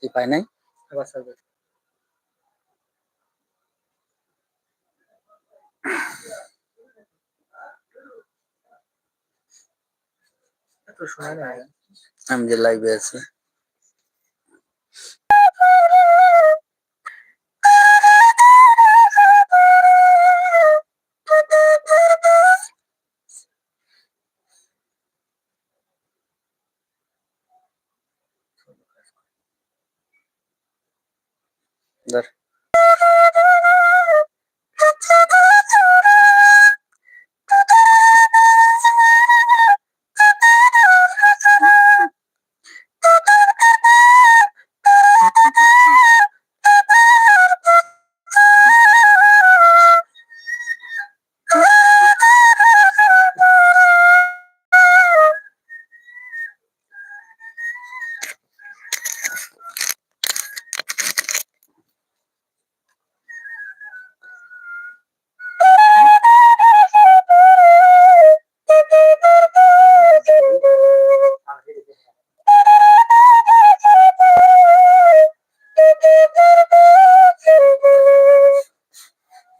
কি পাই নাই? আমি যে লাইভে আছি। ধর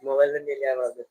মোবাইল নিয়ে আমাদের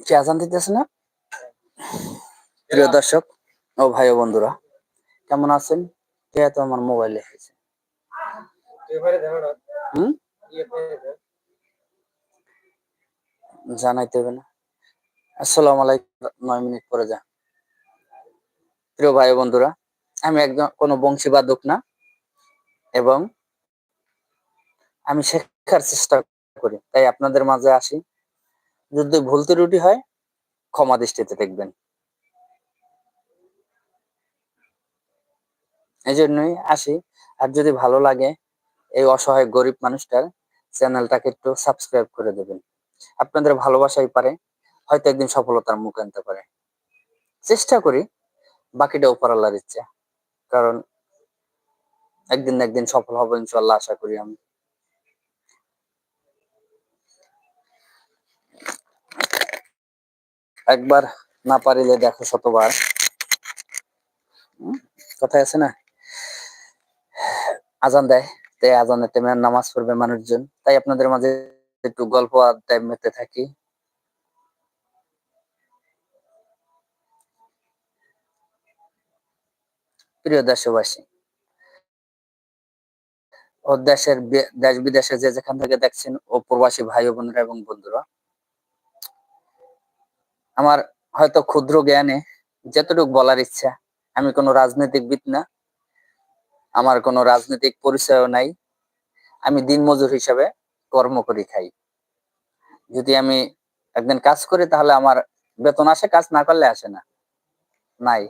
কি আজান দিতেছে না? প্রিয় দর্শক ও ভাই ও বন্ধুরা, কেমন আছেন? তো আমার মোবাইলে জানাইতে হবে না। আসসালামু আলাইকুম। 9 মিনিট পরে যা। প্রিয় ভাই ও বন্ধুরা, আমি একদম কোনো বংশীবাদক না, এবং আমি শেখার চেষ্টা করি, তাই আপনাদের মাঝে আসি। যদি ভুল ত্রুটি হয় ক্ষমা দৃষ্টিতে দেখবেন। এই জন্যই আসি। আর যদি ভালো লাগে এই অসহায় গরিব মানুষটার চ্যানেলটাকে একটু সাবস্ক্রাইব করে দেবেন। আপনাদের ভালোবাসাই পারে হয়তো একদিন সফলতার মুখ আনতে পারে। চেষ্টা করি, বাকিটা উপর আল্লাহর ইচ্ছা। কারণ একদিন না একদিন সফল হবো ইনশাআল্লাহ, আশা করি আমি। একবার না পারিলে দেখো শতবার, কথায় আছে না? আজান দেয়, তাই আজানের টাইমে নামাজ পড়বে মানুষজন, তাই আপনাদের মাঝে একটু গল্প আড্ডায় মেতে থাকি। প্রিয় দেশবাসী ও দেশ বিদেশে যে যেখান থেকে দেখছেন, ও প্রবাসী ভাই বোনেরা এবং বন্ধুরা, আমার হয়তো ক্ষুদ্র জ্ঞানে যতটুকু বলার ইচ্ছা, আমি কোনো রাজনৈতিকবিদ না, আমার কোনো রাজনৈতিক পরিচয়ও নাই। আমি দিনমজুর হিসাবে কর্ম করি খাই। যদি আমি একদিন কাজ করি তাহলে আমার বেতন আসে, কাজ না করলে আসে না, নাই।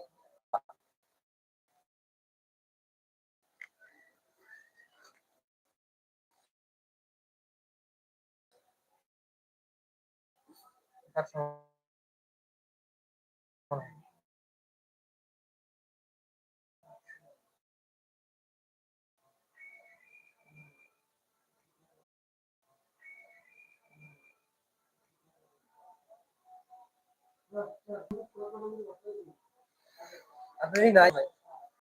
আপনি নাই